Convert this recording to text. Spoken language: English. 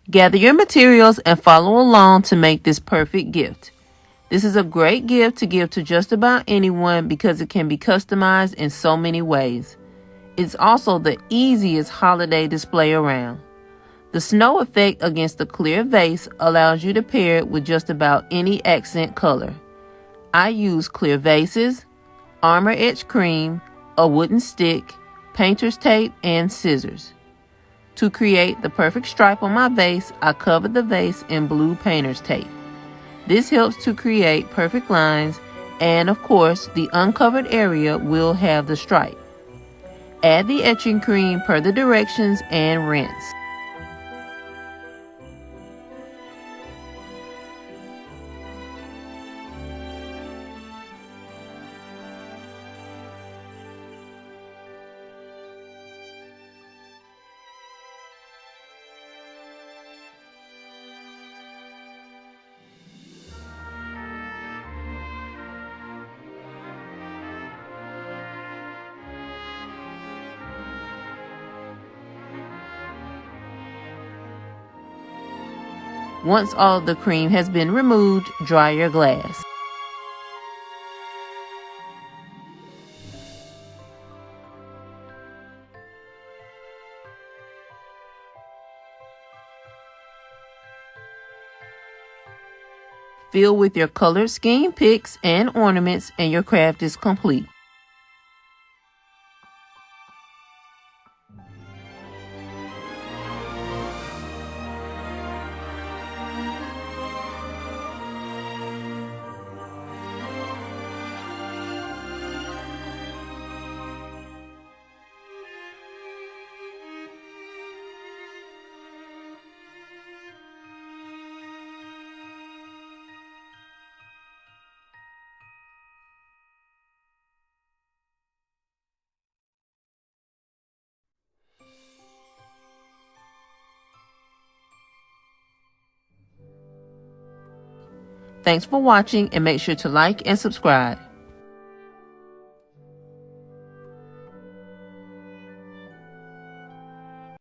Gather your materials and follow along to make this perfect gift. This is a great gift to give to just about anyone because it can be customized in so many ways. It's also the easiest holiday display around. The snow effect against the clear vase allows you to pair it with just about any accent color. I use clear vases, armor etch cream, a wooden stick, painter's tape, and scissors. To create the perfect stripe on my vase, I covered the vase in blue painter's tape. This helps to create perfect lines, and of course, the uncovered area will have the stripe. Add the etching cream per the directions and rinse. Once all of the cream has been removed, dry your glass. Fill with your colored scheme picks and ornaments, and your craft is complete. Thanks for watching, and make sure to like and subscribe.